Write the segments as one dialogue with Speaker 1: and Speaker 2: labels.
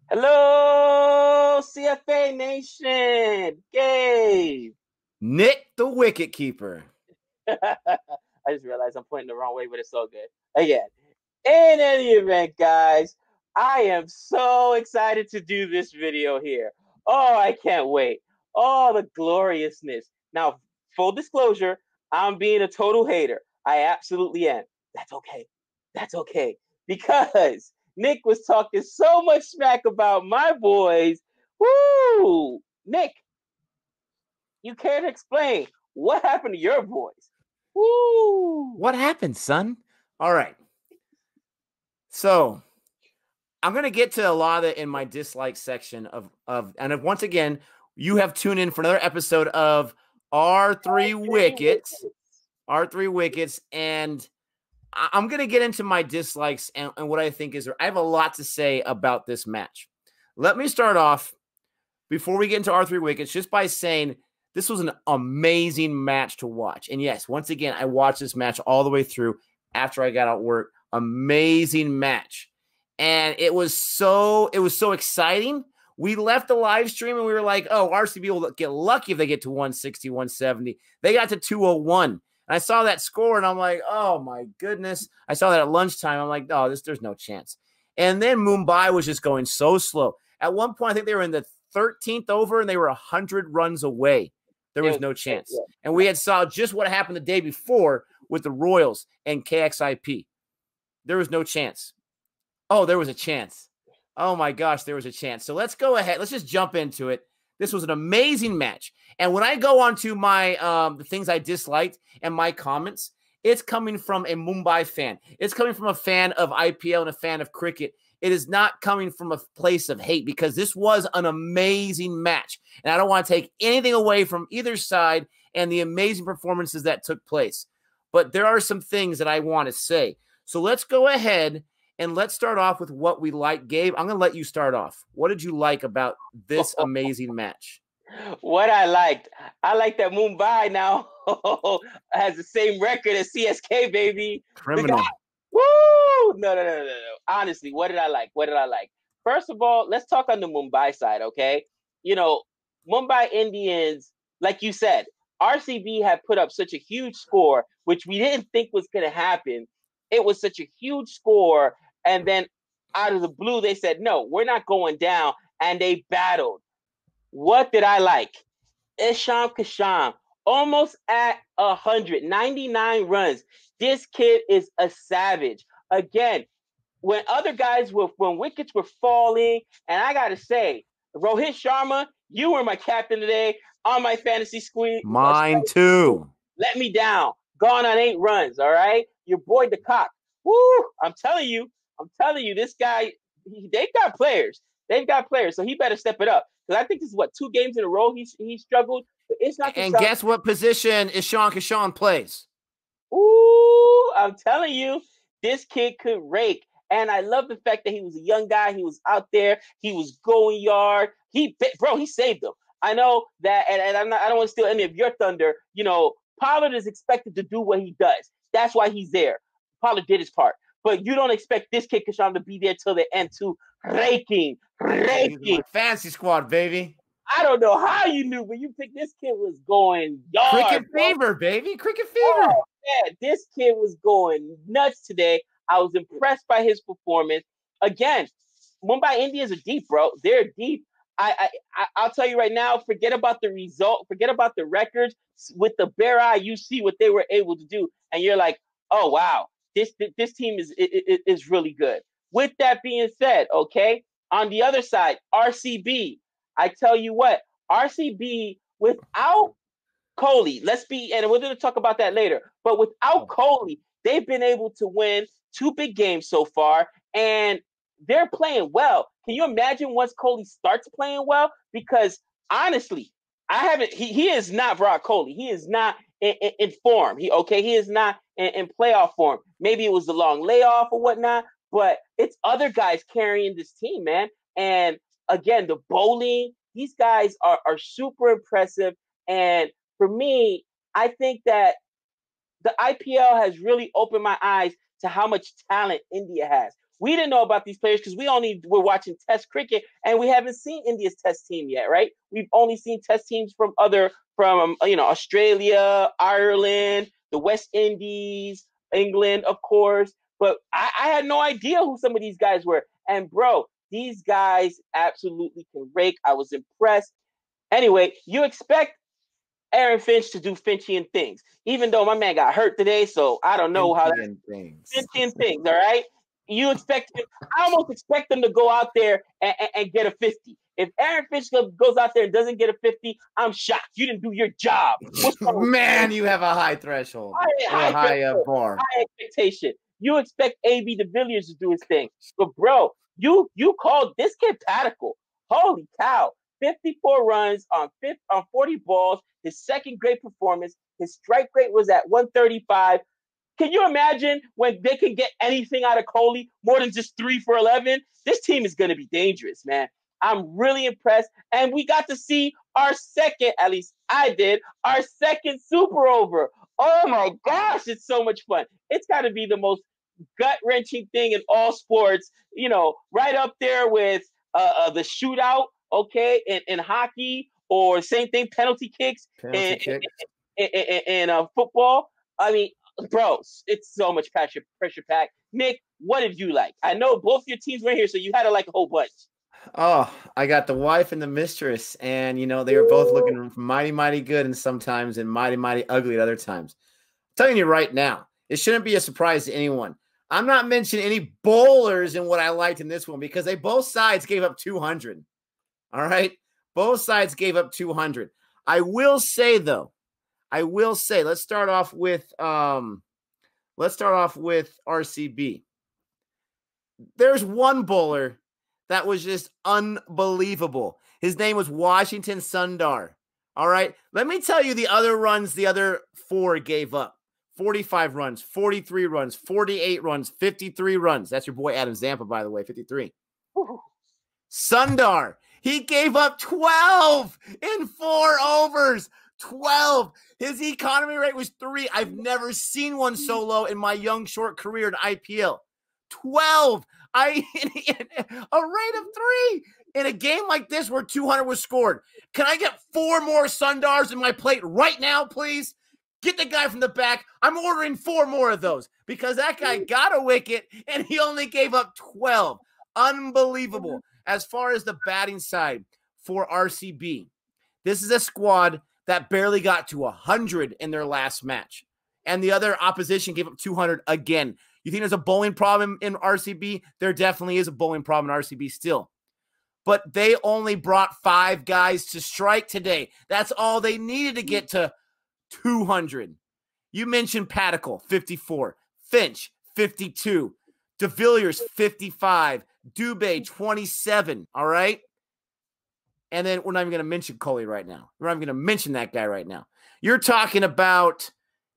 Speaker 1: Hello, CFA Nation. Gabe.
Speaker 2: Nick the wicket keeper.
Speaker 1: I just realized I'm pointing the wrong way, but it's so good. Again, in any event, guys, I am so excited to do this video here. Oh, I can't wait. Oh, the gloriousness. Now, full disclosure, I'm being a total hater. I absolutely am. That's okay. That's okay. Because Nick was talking so much smack about my boys. Woo! Nick, you can't explain what happened to your boys. Woo!
Speaker 2: What happened, son? All right. So I'm gonna get to a lot of it in my dislike section and once again, you have tuned in for another episode of R3 Wickets. R3 Wickets, and I'm gonna get into my dislikes and what I think is I have a lot to say about this match. Let me start off before we get into R3 Wickets just by saying this was an amazing match to watch. And yes, once again, I watched this match all the way through after I got out of work. Amazing match. And it was so exciting. We left the live stream and we were like, oh, RCB will get lucky if they get to 160, 170. They got to 201. And I saw that score and I'm like, oh my goodness. I saw that at lunchtime. I'm like, oh, there's no chance. And then Mumbai was just going so slow. At one point, I think they were in the 13th over and they were 100 runs away. There was no chance. Yeah. And we had saw just what happened the day before with the Royals and KXIP. There was no chance. Oh, there was a chance. Oh my gosh, there was a chance. So let's go ahead. Let's just jump into it. This was an amazing match. And when I go on to my the things I disliked and my comments, it's coming from a Mumbai fan. It's coming from a fan of IPL and a fan of cricket. It is not coming from a place of hate because this was an amazing match. And I don't want to take anything away from either side and the amazing performances that took place. But there are some things that I want to say. So let's go ahead and let's start off with what we like. Gabe, I'm going to let you start off. What did you like about this amazing match?
Speaker 1: What I liked that Mumbai now has the same record as CSK, baby.
Speaker 2: Criminal.
Speaker 1: Woo! No. Honestly, what did I like? First of all, let's talk on the Mumbai side, okay? You know, Mumbai Indians, like you said, RCB had put up such a huge score, which we didn't think was going to happen. It was such a huge score. And then out of the blue, they said, no, we're not going down. And they battled. What did I like? Isham Kasham, almost at 199 runs. This kid is a savage. Again, when other guys when wickets were falling, and I gotta say, Rohit Sharma, you were my captain today on my fantasy squeeze.
Speaker 2: Mine too.
Speaker 1: Let me down. Gone on 8 runs. All right, your boy the cock. Woo! I'm telling you, this guy. They've got players. So he better step it up. Because I think this is 2 games in a row he struggled. But it's not.
Speaker 2: And guess what position Isham Kashan plays?
Speaker 1: Ooh, I'm telling you, this kid could rake. And I love the fact that he was a young guy. He was out there. He was going yard. He saved them. I know that, and I don't want to steal any of your thunder. You know, Pollard is expected to do what he does. That's why he's there. Pollard did his part. But you don't expect this kid, Kasham, to be there till the end, too. Raking.
Speaker 2: Fancy squad, baby.
Speaker 1: I don't know how you knew, but you picked this kid was going yard.
Speaker 2: Cricket fever, baby. Cricket fever.
Speaker 1: Oh, man, this kid was going nuts today. I was impressed by his performance. Again, Mumbai Indians are deep, bro. They're deep. I'll tell you right now, forget about the result, forget about the records. With the bare eye, you see what they were able to do, and you're like, oh wow, this team is really good. With that being said, okay, on the other side, RCB. I tell you what, RCB without Kohli, and we're going to talk about that later, but without Kohli, they've been able to win 2 big games so far, and they're playing well. Can you imagine once Kohli starts playing well? Because honestly, he is not Virat Kohli. He is not in form. He is not in playoff form. Maybe it was the long layoff or whatnot, but it's other guys carrying this team, man. And again, the bowling, these guys are super impressive. And for me, I think that the IPL has really opened my eyes to how much talent India has. We didn't know about these players because we only were watching Test cricket, and we haven't seen India's Test team yet, right? We've only seen Test teams from Australia, Ireland, the West Indies, England, of course. But I had no idea who some of these guys were. And bro, these guys absolutely can rake. I was impressed. Anyway, you expect Aaron Finch to do Finchian things, even though my man got hurt today. So I don't know how that's Finchian things. All right. You expect him, I almost expect them to go out there and get a 50. If Aaron Finch goes out there and doesn't get a 50, I'm shocked. You didn't do your job.
Speaker 2: Man, you have a high threshold. High bar.
Speaker 1: High expectation. You expect AB de Villiers to do his thing. But bro, you called this kid Patical. Holy cow. 54 runs on 40 balls. His second great performance. His strike rate was at 135. Can you imagine when they can get anything out of Kohli more than just 3 for 11? This team is going to be dangerous, man. I'm really impressed. And we got to see our second, at least I did, our second super over. Oh my gosh, it's so much fun. It's got to be the most gut-wrenching thing in all sports, right up there with the shootout, okay, in hockey, or same thing, penalty kicks in football. I mean, bro, it's so much pressure packed. Nick, what did you like? I know both your teams were here, so you had to like a whole bunch.
Speaker 2: Oh, I got the wife and the mistress, and they were both looking mighty, mighty good, and sometimes and mighty, mighty ugly at other times. I'm telling you right now, it shouldn't be a surprise to anyone. I'm not mentioning any bowlers in what I liked in this one because both sides gave up 200. All right, both sides gave up 200. I will say though. Let's start off with RCB. There's one bowler that was just unbelievable. His name was Washington Sundar. All right. Let me tell you the other runs the other four gave up. 45 runs, 43 runs, 48 runs, 53 runs. That's your boy Adam Zampa, by the way, 53. Sundar, he gave up 12 in 4 overs. 12. His economy rate was 3. I've never seen one so low in my young short career in IPL. 12. A rate of 3 in a game like this where 200 was scored. Can I get 4 more Sundars in my plate right now, please? Get the guy from the back. I'm ordering 4 more of those because that guy got a wicket and he only gave up 12. Unbelievable. As far as the batting side for RCB, this is a squad that barely got to 100 in their last match. And the other opposition gave up 200 again. You think there's a bowling problem in RCB? There definitely is a bowling problem in RCB still. But they only brought 5 guys to strike today. That's all they needed to get to 200. You mentioned Patical, 54. Finch, 52. De Villiers, 55. Dubé, 27. All right? And then we're not even going to mention Kohli right now. We're not even going to mention that guy right now. You're talking about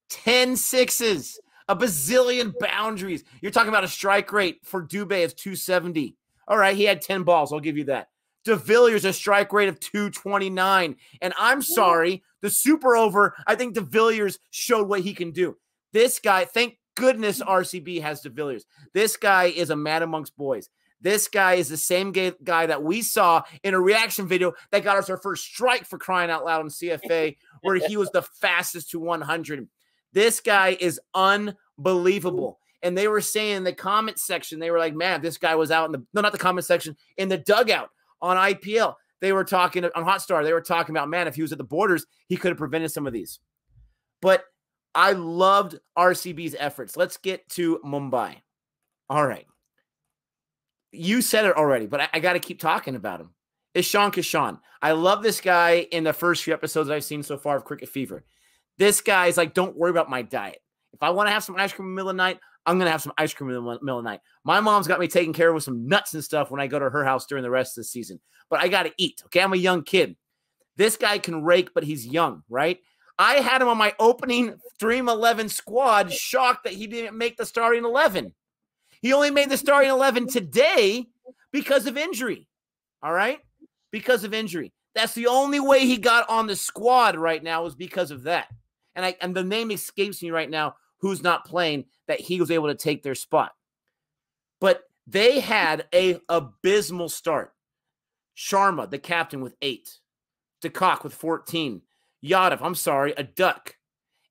Speaker 2: 10 sixes, a bazillion boundaries. You're talking about a strike rate for Dubé of 270. All right, he had 10 balls. I'll give you that. De Villiers, a strike rate of 229. And I'm sorry, the super over, I think De Villiers showed what he can do. This guy, thank goodness RCB has De Villiers. This guy is a man amongst boys. This guy is the same guy that we saw in a reaction video that got us our first strike for crying out loud on CFA, where he was the fastest to 100. This guy is unbelievable. And they were saying in the comment section, they were like, man, this guy was out in not the comment section, in the dugout on IPL. They were talking on Hotstar. They were talking about, man, if he was at the borders, he could have prevented some of these. But I loved RCB's efforts. Let's get to Mumbai. All right. You said it already, but I got to keep talking about him. Ishan Kishan. I love this guy in the first few episodes I've seen so far of Cricket Fever. This guy is like, don't worry about my diet. If I want to have some ice cream in the middle of the night, I'm going to have some ice cream in the middle of the night. My mom's got me taken care of with some nuts and stuff when I go to her house during the rest of the season. But I got to eat, okay? I'm a young kid. This guy can rake, but he's young, right? I had him on my opening Dream 11 squad, shocked that he didn't make the starting 11. He only made the starting 11 today because of injury, all right? Because of injury. That's the only way he got on the squad right now is because of that. And the name escapes me right now who's not playing that he was able to take their spot. But They had a abysmal start. Sharma, the captain, with 8. DeCock with 14. Yadav, I'm sorry, a duck.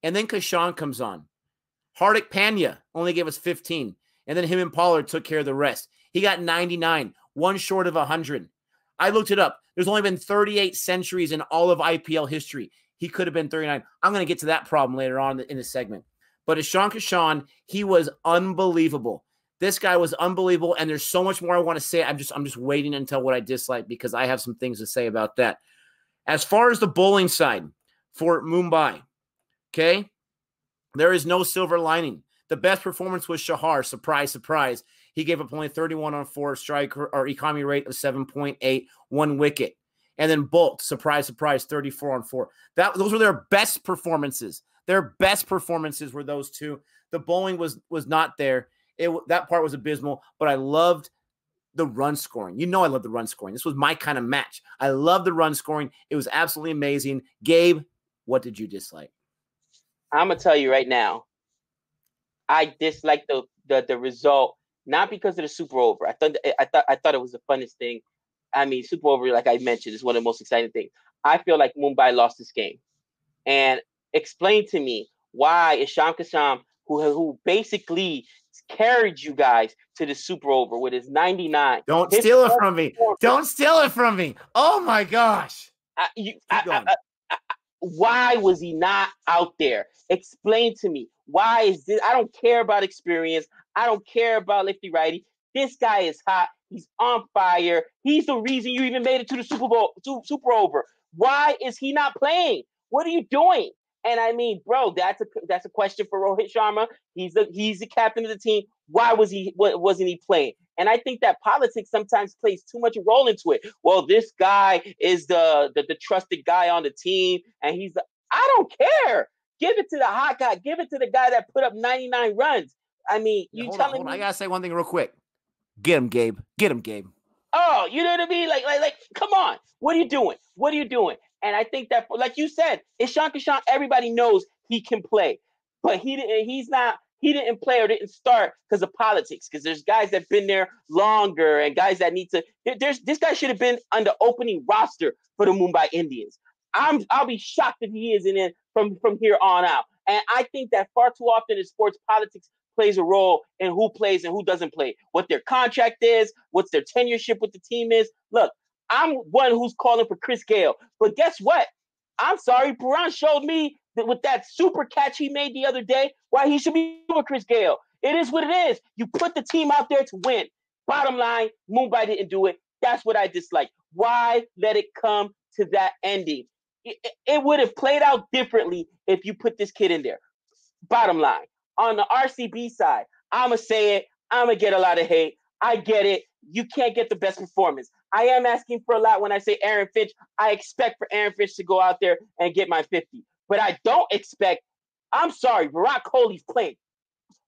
Speaker 2: And then Kashan comes on. Hardik Pandya only gave us 15. And then him and Pollard took care of the rest. He got 99, one short of 100. I looked it up. There's only been 38 centuries in all of IPL history. He could have been 39. I'm going to get to that problem later on in the segment. But Ishan Kishan, he was unbelievable. This guy was unbelievable, and there's so much more I want to say. I'm just waiting until what I dislike because I have some things to say about that. As far as the bowling side for Mumbai, okay, there is no silver lining. The best performance was Shahar. Surprise, surprise. He gave up only 31 on 4, strike or economy rate of 7.8, 1 wicket. And then Bolt, surprise, surprise, 34 on 4. Those were their best performances. Their best performances were those two. The bowling was not there. That part was abysmal, but I loved the run scoring. You know I love the run scoring. This was my kind of match. I love the run scoring. It was absolutely amazing. Gabe, what did you dislike?
Speaker 1: I'm gonna tell you right now. I dislike the result, not because of the Super Over. I thought it was the funnest thing. I mean, Super Over, like I mentioned, is one of the most exciting things. I feel like Mumbai lost this game. And explain to me why Isham Kasham, who basically carried you guys to the Super Over with his 99.
Speaker 2: Don't steal it from me. Don't steal it from me. Oh, my gosh.
Speaker 1: Why was he not out there? Explain to me. Why is this? I don't care about experience. I don't care about lefty righty. This guy is hot. He's on fire. He's the reason you even made it to the Super Over. Why is he not playing? What are you doing? And I mean, bro, that's a question for Rohit Sharma. He's the captain of the team. Why wasn't he playing? And I think that politics sometimes plays too much role into it. Well, this guy is the trusted guy on the team, and I don't care. Give it to the hot guy. Give it to the guy that put up 99 runs. I mean, hold on.
Speaker 2: I gotta say one thing real quick. Get him, Gabe. Get him, Gabe.
Speaker 1: Oh, you know what I mean? Like, come on. What are you doing? What are you doing? And I think that, like you said, Ishan Kishan, everybody knows he can play, but he didn't play or didn't start because of politics. Because there's guys that've been there longer and guys that need to. This guy should have been on the opening roster for the Mumbai Indians. I'll be shocked if he isn't in from here on out. And I think that far too often in sports, politics plays a role in who plays and who doesn't play, what their contract is, what's their tenureship with the team is. Look, I'm one who's calling for Chris Gale, but guess what? I'm sorry, Puran showed me that with that super catch he made the other day, why he should be with Chris Gale. It is what it is. You put the team out there to win. Bottom line, Mumbai didn't do it. That's what I dislike. Why let it come to that ending? It would have played out differently if you put this kid in there. Bottom line. On the RCB side, I'm going to say it. I'm going to get a lot of hate. I get it. You can't get the best performance. I am asking for a lot when I say Aaron Finch. I expect for Aaron Finch to go out there and get my 50. But I don't expect, I'm sorry, Virat Kohli's playing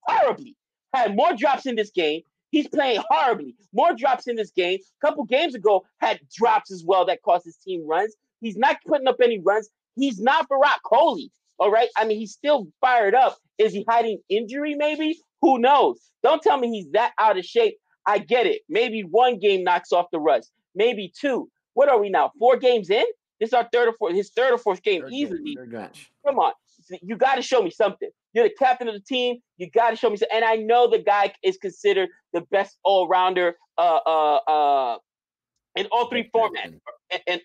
Speaker 1: horribly. Had more drops in this game. He's playing horribly. More drops in this game. A couple games ago had drops as well that cost his team runs. He's not putting up any runs. He's not Virat Kohli. All right. I mean, he's still fired up. Is he hiding injury? Maybe. Who knows? Don't tell me he's that out of shape. I get it. Maybe one game knocks off the rust. Maybe 2. What are we now? 4 games in? This is our his third or fourth game easily. Come on. You got to show me something. You're the captain of the team. You got to show me something. And I know the guy is considered the best all-rounder in all 3 formats. And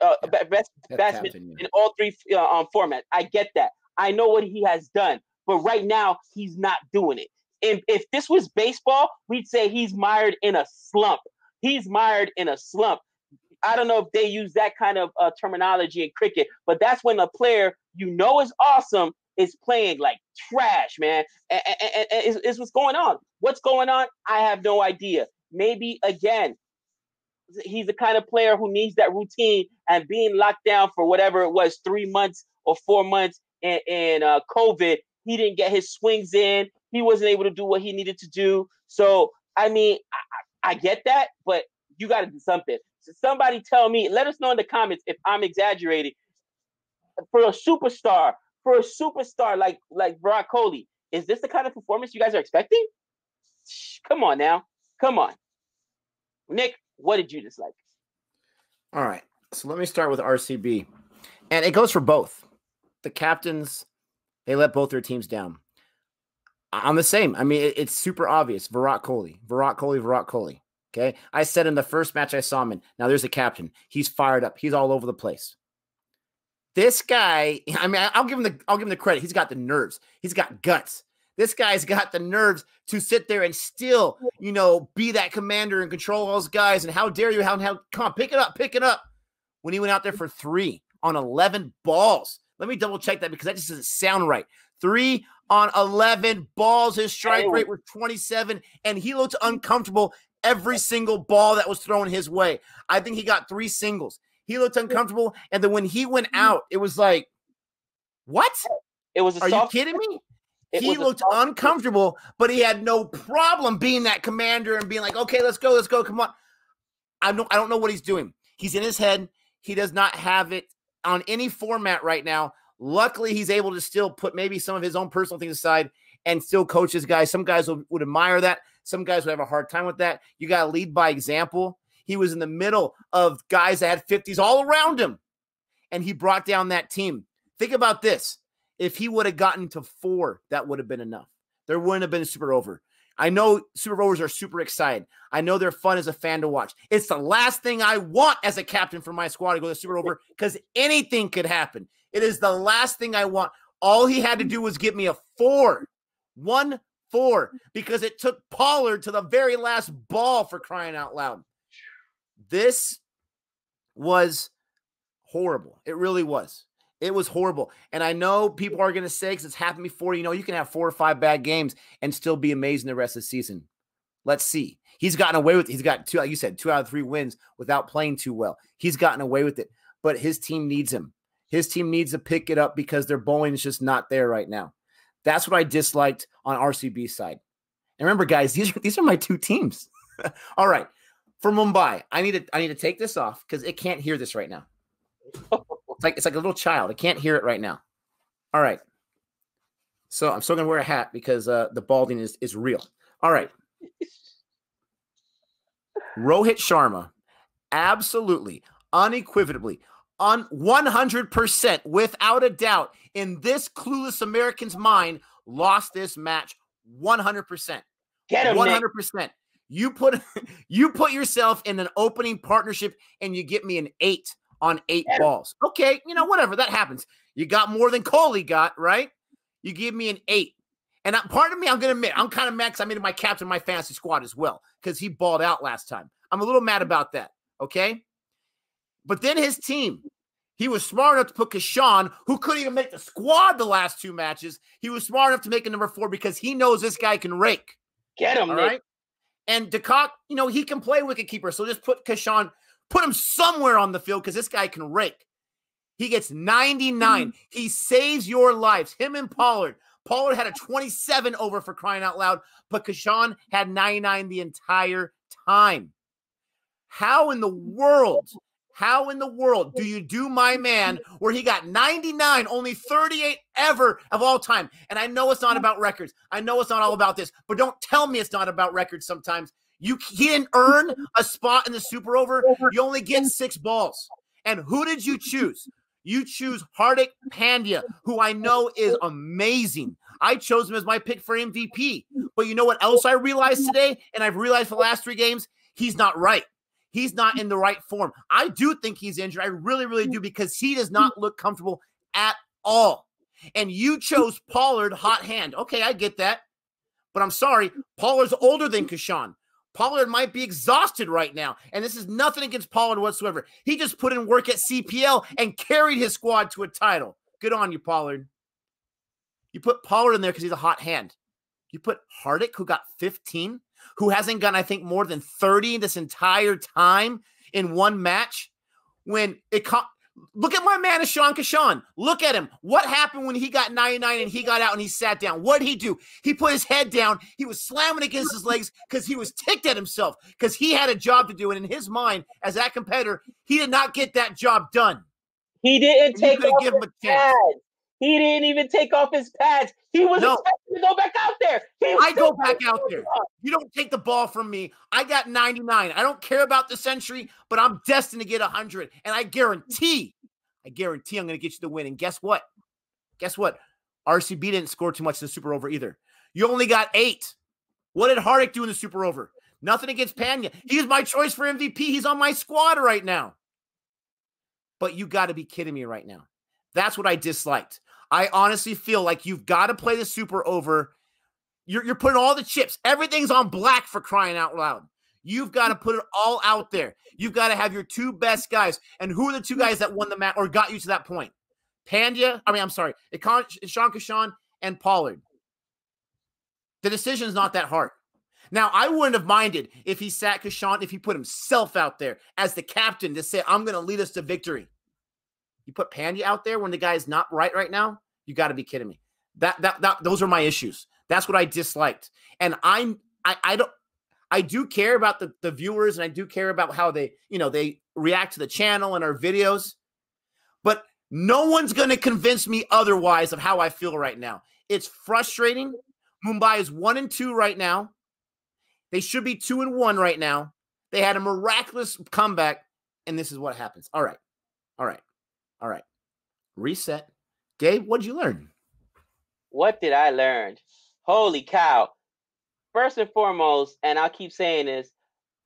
Speaker 1: best batsman in all 3 formats. I get that. I know what he has done, but right now he's not doing it. And if this was baseball, we'd say he's mired in a slump. He's mired in a slump. I don't know if they use that kind of terminology in cricket, but that's when a player you know is awesome is playing like trash, man. And it's what's going on. What's going on? I have no idea. Maybe, again, he's the kind of player who needs that routine, and being locked down for whatever it was, 3 months or 4 months in COVID, he didn't get his swings in. He wasn't able to do what he needed to do. So, I mean, I get that, but you got to do something. So somebody tell me, let us know in the comments if I'm exaggerating. For a superstar like Virat Kohli, is this the kind of performance you guys are expecting? Come on now. Come on. Nick, what did you dislike?
Speaker 2: All right. So let me start with RCB. And it goes for both. The captains, they let both their teams down. I'm the same. I mean, it's super obvious. Virat Kohli. Okay. I said in the first match I saw him in, now there's a captain. He's fired up. He's all over the place. This guy, I mean, I'll give him the credit. He's got the nerves. He's got guts. This guy's got the nerves to sit there and still, be that commander and control all those guys. And how dare you? How come on, pick it up. When he went out there for 3 on 11 balls. Let me double check that because that just doesn't sound right. 3 on 11 balls. His strike rate was 27, and he looked uncomfortable every single ball that was thrown his way. I think he got 3 singles. He looked uncomfortable, and then when he went out, it was like, what?
Speaker 1: It was.
Speaker 2: Are you kidding me? He looked uncomfortable, but he had no problem being that commander and being like, okay, let's go, come on. I don't know what he's doing. He's in his head. He does not have it on any format right now. Luckily, he's able to still put maybe some of his own personal things aside and still coach his guys. Some guys would admire that. Some guys would have a hard time with that. You got to lead by example. He was in the middle of guys that had 50s all around him, and he brought down that team. Think about this. If he would have gotten to 4, that would have been enough. There wouldn't have been a super over. I know super overs are super excited. I know they're fun as a fan to watch. It's the last thing I want as a captain for my squad to go to super over because anything could happen. It is the last thing I want. All he had to do was give me a 4. 1-4, because it took Pollard to the very last ball, for crying out loud. This was horrible. It really was. It was horrible. And I know people are going to say, because it's happened before, you can have 4 or 5 bad games and still be amazing the rest of the season. Let's see. He's gotten away with it. He's got 2, like you said, 2 out of 3 wins without playing too well. He's gotten away with it. But his team needs him. His team needs to pick it up because their bowling is just not there right now. That's what I disliked on RCB's side. And remember, guys, these are my 2 teams. All right. For Mumbai, I need to take this off because it can't hear this right now. It's like a little child. It can't hear it right now. All right. So I'm still going to wear a hat because the balding is real. All right. Rohit Sharma, absolutely, unequivocally, 100%, without a doubt, in this clueless American's mind, lost this match 100%.
Speaker 1: Get him,
Speaker 2: 100%. Nick. You put yourself in an opening partnership and you get me an 8 on 8 balls. Okay, whatever, that happens. You got more than Kohli got, right? You give me an 8. And part of me, I'm going to admit, I'm kind of mad because I made him my captain of my fantasy squad as well because he balled out last time. I'm a little mad about that, okay? But then his team, he was smart enough to put Kashan, who couldn't even make the squad the last 2 matches. He was smart enough to make a number 4 because he knows this guy can rake.
Speaker 1: Get him,
Speaker 2: all
Speaker 1: Nick.
Speaker 2: Right? And DeCock, he can play wicketkeeper, so just put Kashan, put him somewhere on the field because this guy can rake. He gets 99. He saves your lives. Him and Pollard. Pollard had a 27 over, for crying out loud, but Kashan had 99 the entire time. How in the world do you do my man where he got 99, only 38 ever of all time? And I know it's not about records. I know it's not all about this, but don't tell me it's not about records sometimes. He didn't earn a spot in the super over. You only get 6 balls. And who did you choose? You choose Hardik Pandya, who I know is amazing. I chose him as my pick for MVP. But you know what else I realized today? And I've realized for the last 3 games, he's not right. He's not in the right form. I do think he's injured. I really, really do, because he does not look comfortable at all. And you chose Pollard hot hand. Okay, I get that. But I'm sorry, Pollard's older than Kashan. Pollard might be exhausted right now, and this is nothing against Pollard whatsoever. He just put in work at CPL and carried his squad to a title. Good on you, Pollard. You put Pollard in there because he's a hot hand. You put Hardik, who got 15, who hasn't gotten, I think, more than 30 this entire time in one match. When it look at my man, Ishan Kashan. Look at him. What happened when he got 99 and he got out and he sat down? What did he do? He put his head down. He was slamming against his legs because he was ticked at himself because he had a job to do. And in his mind, as that competitor, he did not get that job done.
Speaker 1: He didn't take off
Speaker 2: give him
Speaker 1: his
Speaker 2: a chance.
Speaker 1: pads. He didn't even take off his pads. He was expected to go back out there.
Speaker 2: I go back out there. You don't take the ball from me. I got 99. I don't care about the century, but I'm destined to get 100. And I guarantee I'm going to get you the win. And guess what? RCB didn't score too much in the Super Over either. You only got 8. What did Hardick do in the Super Over? Nothing against Pena. He's my choice for MVP. He's on my squad right now. But you got to be kidding me right now. That's what I disliked. I honestly feel like you've got to play the Super Over. You're putting all the chips. Everything's on black, for crying out loud. You've got to put it all out there. You've got to have your 2 best guys. And who are the 2 guys that won the match or got you to that point? Sean Kashan and Pollard. The decision's not that hard. Now, I wouldn't have minded if he sat Kashan, if he put himself out there as the captain to say, I'm going to lead us to victory. You put Pandya out there when the guy is not right now? You got to be kidding me. Those are my issues. That's what I disliked. And I do care about the viewers, and I do care about how they react to the channel and our videos. But no one's going to convince me otherwise of how I feel right now. It's frustrating. Mumbai is 1-2 right now. They should be 2-1 right now. They had a miraculous comeback, and this is what happens. All right. Reset. Gabe, what did you learn?
Speaker 1: What did I learn? Holy cow. First and foremost, and I'll keep saying this,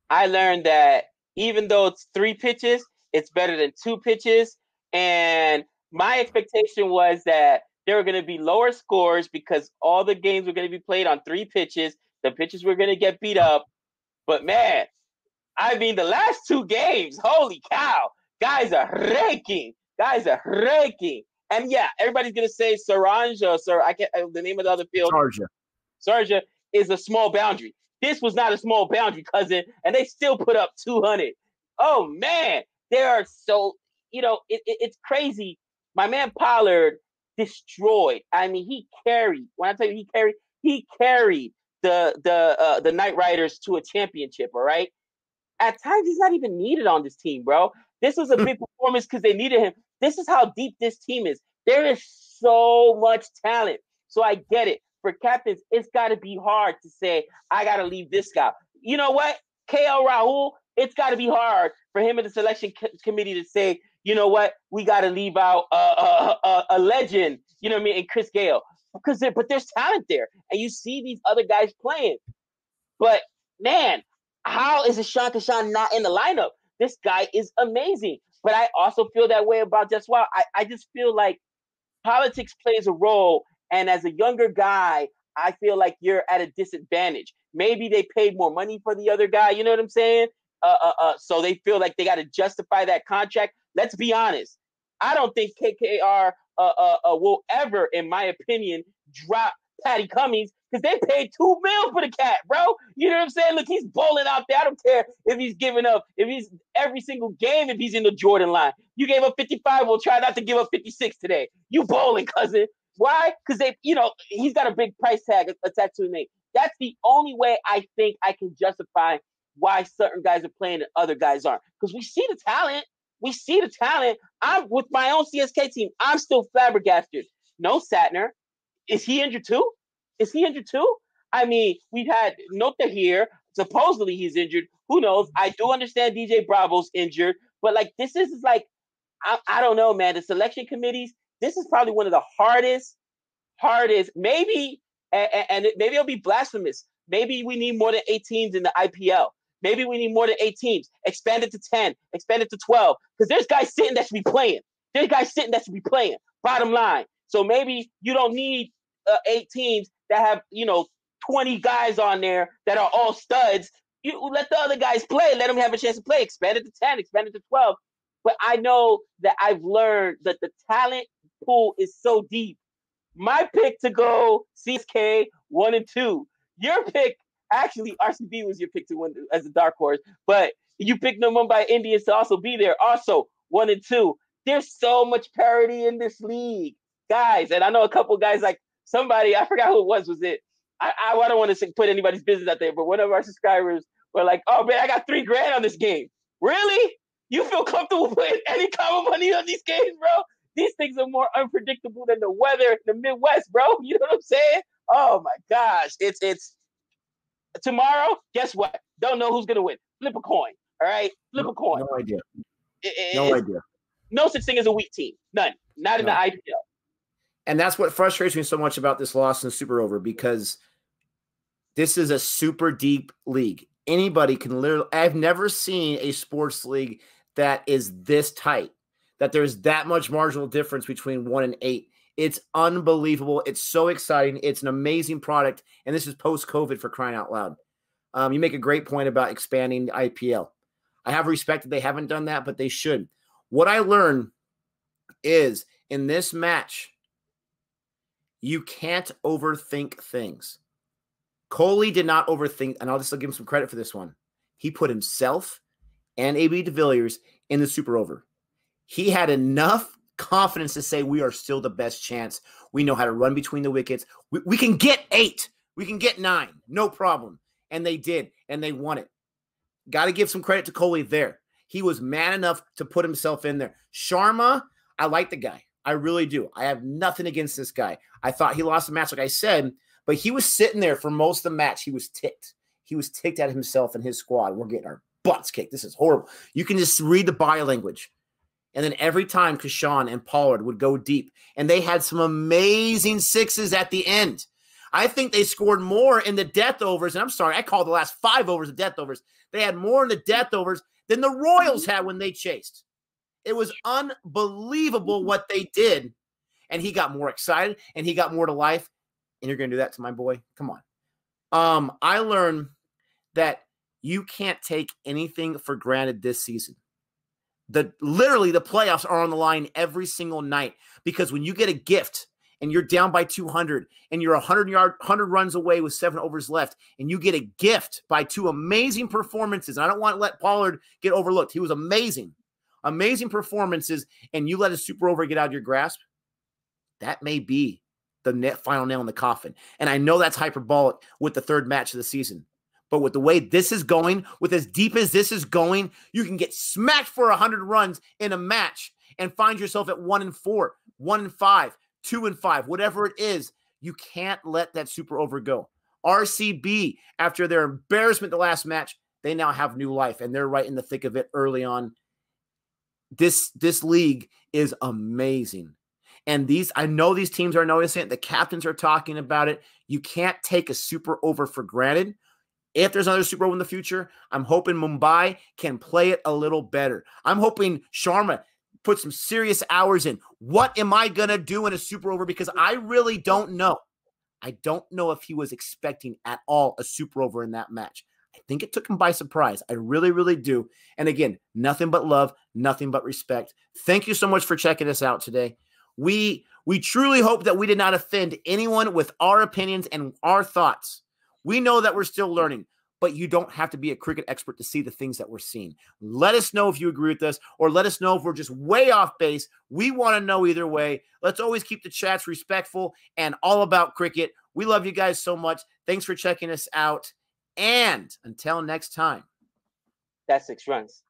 Speaker 1: I learned that even though it's 3 pitches, it's better than 2 pitches. And my expectation was that there were going to be lower scores because all the games were going to be played on 3 pitches. The pitches were going to get beat up. But, man, I mean, the last 2 games, holy cow, guys are raking. And, yeah, everybody's going to say Saranja, the name of the other field. Sarja is a small boundary. This was not a small boundary, cousin, and they still put up 200. Oh, man, they are so, it's crazy. My man Pollard destroyed. I mean, he carried. When I tell you he carried the Knight Riders to a championship, all right? At times, he's not even needed on this team, bro. This was a big performance because they needed him. This is how deep this team is. There is so much talent. So I get it. For captains, it's got to be hard to say, I got to leave this guy. You know what? KL Rahul, it's got to be hard for him and the selection committee to say, you know what? We got to leave out a legend, you know what I mean, and Chris Gale. But there's talent there. And you see these other guys playing. But, man, how is Ishan Kashan not in the lineup? This guy is amazing. But I also feel that way about Jaswal. I just feel like politics plays a role. And as a younger guy, I feel like you're at a disadvantage. Maybe they paid more money for the other guy. You know what I'm saying? So they feel like they got to justify that contract. Let's be honest. I don't think KKR will ever, in my opinion, drop Patty Cummings because they paid $2 million for the cat, bro. You know what I'm saying? Look, he's bowling out there. I don't care if he's giving up, if he's every single game, if he's in the Jordan line. You gave up 55, we'll try not to give up 56 today. You bowling, cousin. Why? Because he's got a big price tag attached to his name. That's the only way I think I can justify why certain guys are playing and other guys aren't. Because we see the talent. I'm with my own CSK team. I'm still flabbergasted. No Satner. Is he injured too? I mean, we've had Nota here. Supposedly he's injured. Who knows? I do understand DJ Bravo's injured. But, this is I don't know, man. The selection committees, this is probably one of the hardest, maybe, and maybe it'll be blasphemous. Maybe we need more than 8 teams in the IPL. Maybe we need more than 8 teams. Expand it to 10, expand it to 12. Because there's guys sitting that should be playing. Bottom line. So maybe you don't need 8 teams that have, 20 guys on there that are all studs. You let the other guys play. Let them have a chance to play. Expand it to 10, expand it to 12. But I know that I've learned that the talent pool is so deep. My pick to go CSK 1-2. Your pick, actually, RCB was your pick to win as a dark horse, but you picked the Mumbai Indians to also be there. Also, 1-2. There's so much parity in this league, guys. And I know a couple guys, like somebody, I forgot who it was it? I don't want to put anybody's business out there, but one of our subscribers were like, oh, man, I got $3 grand on this game. Really? You feel comfortable putting any kind of money on these games, bro? These things are more unpredictable than the weather in the Midwest, bro. You know what I'm saying? Oh my gosh. It's tomorrow. Guess what? Don't know who's gonna win. Flip a coin. All right, flip a coin.
Speaker 2: No idea.
Speaker 1: No idea. No such thing as a weak team. None. Not in the IPL.
Speaker 2: And that's what frustrates me so much about this loss in the Super Over, because this is a super deep league. Anybody can literally – I've never seen a sports league that is this tight, that there's that much marginal difference between 1 and 8. It's unbelievable. It's so exciting. It's an amazing product, and this is post-COVID, for crying out loud. You make a great point about expanding the IPL. I have respect that they haven't done that, but they should. What I learned is in this match, you can't overthink things. Kohli did not overthink, and I'll just give him some credit for this one. He put himself and AB de Villiers in the Super Over. He had enough confidence to say, we are still the best chance. We know how to run between the wickets. We can get 8. We can get 9. No problem. And they did, and they won it. Got to give some credit to Kohli there. He was man enough to put himself in there. Sharma, I like the guy. I really do. I have nothing against this guy. I thought he lost the match, like I said, but he was sitting there for most of the match. He was ticked. He was ticked at himself and his squad. We're getting our butts kicked. This is horrible. You can just read the body language. And then every time Kashan and Pollard would go deep, and they had some amazing sixes at the end. I think they scored more in the death overs. And I'm sorry, I call the last 5 overs the death overs. They had more in the death overs than the Royals had when they chased. It was unbelievable what they did. And he got more excited, and he got more to life. And you're going to do that to my boy? Come on. I learned that you can't take anything for granted this season. Literally, the playoffs are on the line every single night, because when you get a gift and you're down by 200 and you're 100 runs away with 7 overs left, and you get a gift by 2 amazing performances, and I don't want to let Pollard get overlooked. He was amazing. Amazing performances, and you let a Super Over get out of your grasp, that may be the final nail in the coffin. And I know that's hyperbolic with the 3rd match of the season. But with the way this is going, with as deep as this is going, you can get smacked for 100 runs in a match and find yourself at 1-4, 1-5, 2-5, whatever it is. You can't let that Super Over go. RCB, after their embarrassment the last match, they now have new life, and they're right in the thick of it early on. This league is amazing. And I know these teams are noticing it. The captains are talking about it. You can't take a Super Over for granted. If there's another Super Over in the future, I'm hoping Mumbai can play it a little better. I'm hoping Sharma put some serious hours in. What am I going to do in a Super Over? Because I really don't know. I don't know if he was expecting at all a Super Over in that match. I think it took him by surprise. I really, really do. And again, nothing but love, nothing but respect. Thank you so much for checking us out today. We truly hope that we did not offend anyone with our opinions and our thoughts. We know that we're still learning, but you don't have to be a cricket expert to see the things that we're seeing. Let us know if you agree with us, or let us know if we're just way off base. We want to know either way. Let's always keep the chats respectful and all about cricket. We love you guys so much. Thanks for checking us out. And until next time.
Speaker 1: That's 6 runs.